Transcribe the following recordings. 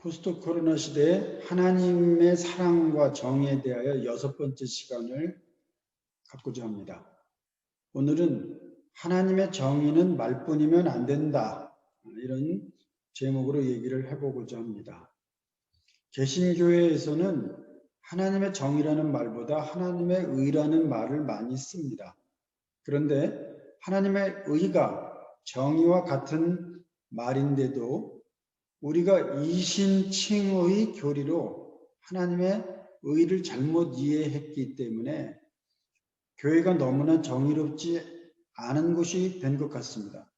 포스트 코로나 시대에 하나님의 사랑과 정의에 대하여 6번째 시간을 갖고자 합니다. 오늘은 하나님의 정의는 말뿐이면 안 된다, 이런 제목으로 얘기를 해보고자 합니다. 개신교회에서는 하나님의 정의라는 말보다 하나님의 의라는 말을 많이 씁니다. 그런데 하나님의 의가 정의와 같은 말인데도 우리가 이신칭의 교리로 하나님의 의를 잘못 이해했기 때문에 교회가 너무나 정의롭지 않은 곳이 된 것 같습니다.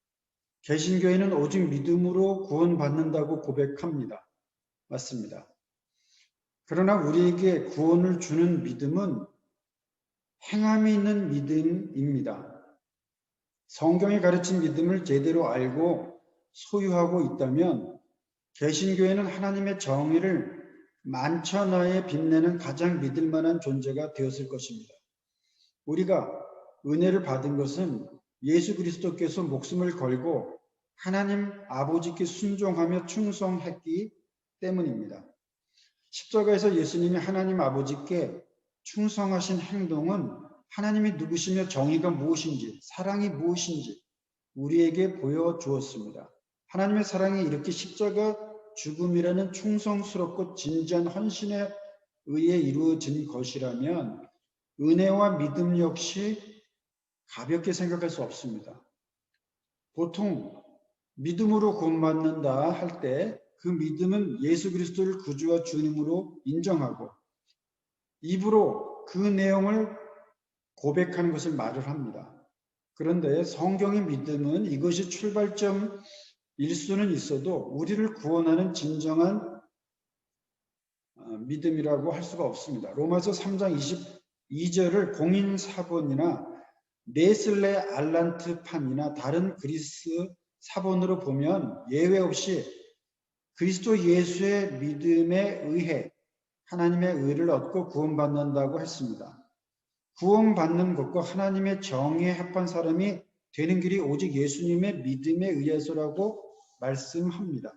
개신교회는 오직 믿음으로 구원받는다고 고백합니다. 맞습니다. 그러나 우리에게 구원을 주는 믿음은 행함이 있는 믿음입니다. 성경이 가르친 믿음을 제대로 알고 소유하고 있다면 개신교회는 하나님의 정의를 만천하에 빛내는 가장 믿을 만한 존재가 되었을 것입니다. 우리가 은혜를 받은 것은 예수 그리스도께서 목숨을 걸고 하나님 아버지께 순종하며 충성했기 때문입니다. 십자가에서 예수님이 하나님 아버지께 충성하신 행동은 하나님이 누구시며 정의가 무엇인지, 사랑이 무엇인지 우리에게 보여주었습니다. 하나님의 사랑이 이렇게 십자가 죽음이라는 충성스럽고 진지한 헌신에 의해 이루어진 것이라면 은혜와 믿음 역시 가볍게 생각할 수 없습니다. 보통 믿음으로 구원받는다 할 때 그 믿음은 예수 그리스도를 구주와 주님으로 인정하고 입으로 그 내용을 고백하는 것을 말을 합니다. 그런데 성경의 믿음은 이것이 출발점일 수는 있어도 우리를 구원하는 진정한 믿음이라고 할 수가 없습니다. 로마서 3장 22절을 공인사본이나 네슬레 알란트판이나 다른 그리스 사본으로 보면 예외 없이 그리스도 예수의 믿음에 의해 하나님의 의를 얻고 구원받는다고 했습니다. 구원받는 것과 하나님의 정의에 합한 사람이 되는 길이 오직 예수님의 믿음에 의해서라고 말씀합니다.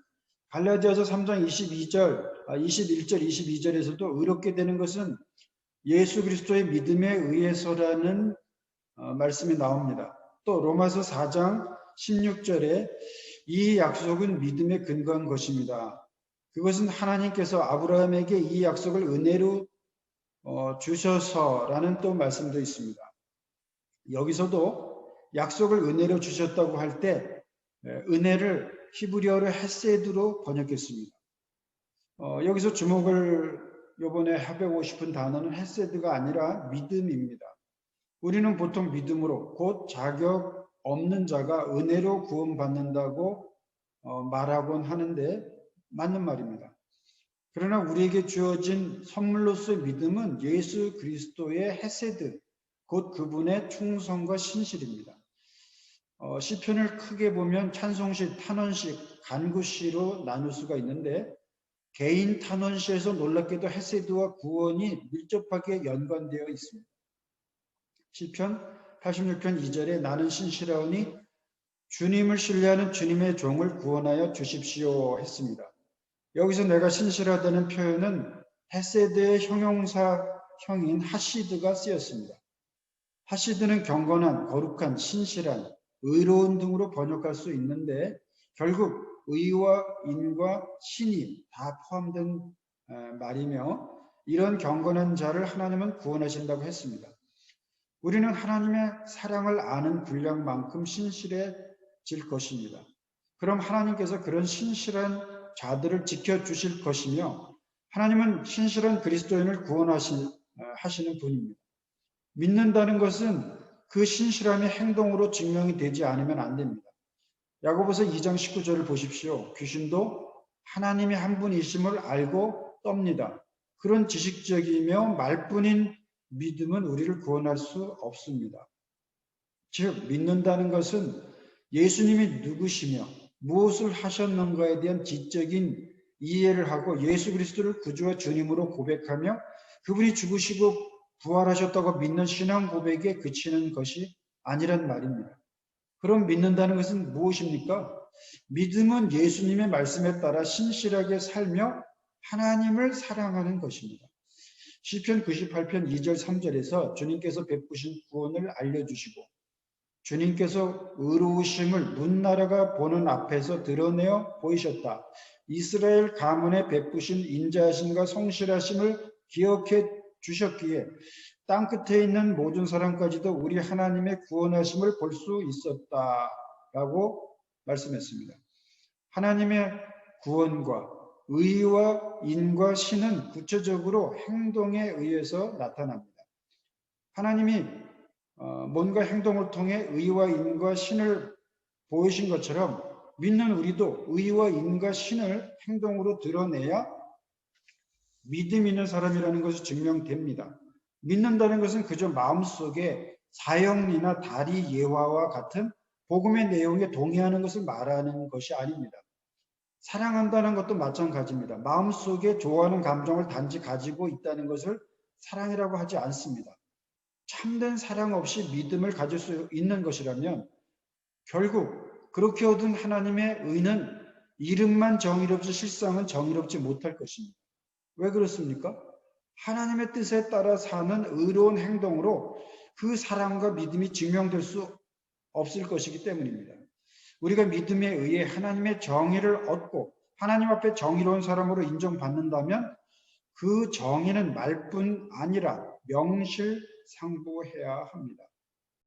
갈라디아서 3장 21절, 22절에서도 의롭게 되는 것은 예수 그리스도의 믿음에 의해서라는 말씀이 나옵니다. 또 로마서 4장 16절에 이 약속은 믿음에 근거한 것입니다. 그것은 하나님께서 아브라함에게 이 약속을 은혜로 주셔서라는 또 말씀도 있습니다. 여기서도 약속을 은혜로 주셨다고 할 때 은혜를 히브리어로 헤세드로 번역했습니다. 여기서 주목을 이번에 해보고 싶은 단어는 헤세드가 아니라 믿음입니다. 우리는 보통 믿음으로 곧 자격 없는 자가 은혜로 구원받는다고 말하곤 하는데 맞는 말입니다. 그러나 우리에게 주어진 선물로서의 믿음은 예수 그리스도의 헤세드, 곧 그분의 충성과 신실입니다. 시편을 크게 보면 찬송시, 탄원시, 간구시로 나눌 수가 있는데 개인 탄원시에서 놀랍게도 헤세드와 구원이 밀접하게 연관되어 있습니다. 시편 86편 2절에 나는 신실하오니 주님을 신뢰하는 주님의 종을 구원하여 주십시오 했습니다. 여기서 내가 신실하다는 표현은 헤세드의 형용사형인 하시드가 쓰였습니다. 하시드는 경건한, 거룩한, 신실한, 의로운 등으로 번역할 수 있는데 결국 의와 인과 신이 다 포함된 말이며 이런 경건한 자를 하나님은 구원하신다고 했습니다. 우리는 하나님의 사랑을 아는 분량만큼 신실해질 것입니다. 그럼 하나님께서 그런 신실한 자들을 지켜주실 것이며 하나님은 신실한 그리스도인을 구원하시는 분입니다. 믿는다는 것은 그 신실함이 행동으로 증명이 되지 않으면 안 됩니다. 야고보서 2장 19절을 보십시오. 귀신도 하나님이 한 분이심을 알고 떱니다. 그런 지식적이며 말뿐인 믿음은 우리를 구원할 수 없습니다. 즉 믿는다는 것은 예수님이 누구시며 무엇을 하셨는가에 대한 지적인 이해를 하고 예수 그리스도를 구주와 주님으로 고백하며 그분이 죽으시고 부활하셨다고 믿는 신앙 고백에 그치는 것이 아니란 말입니다. 그럼 믿는다는 것은 무엇입니까? 믿음은 예수님의 말씀에 따라 신실하게 살며 하나님을 사랑하는 것입니다. 시편 98편 2절 3절에서 주님께서 베푸신 구원을 알려주시고 주님께서 의로우심을 문나라가 보는 앞에서 드러내어 보이셨다. 이스라엘 가문에 베푸신 인자하심과 성실하심을 기억해 주셨기에 땅끝에 있는 모든 사람까지도 우리 하나님의 구원하심을 볼 수 있었다라고 말씀했습니다. 하나님의 구원과 의와 인과 신은 구체적으로 행동에 의해서 나타납니다. 하나님이 뭔가 행동을 통해 의와 인과 신을 보이신 것처럼 믿는 우리도 의와 인과 신을 행동으로 드러내야 믿음 있는 사람이라는 것이 증명됩니다. 믿는다는 것은 그저 마음속에 사형리나 다리 예화와 같은 복음의 내용에 동의하는 것을 말하는 것이 아닙니다. 사랑한다는 것도 마찬가지입니다. 마음속에 좋아하는 감정을 단지 가지고 있다는 것을 사랑이라고 하지 않습니다. 참된 사랑 없이 믿음을 가질 수 있는 것이라면 결국 그렇게 얻은 하나님의 의는 이름만 정의롭지 실상은 정의롭지 못할 것입니다. 왜 그렇습니까? 하나님의 뜻에 따라 사는 의로운 행동으로 그 사랑과 믿음이 증명될 수 없을 것이기 때문입니다. 우리가 믿음에 의해 하나님의 정의를 얻고 하나님 앞에 정의로운 사람으로 인정받는다면 그 정의는 말뿐 아니라 명실상부해야 합니다.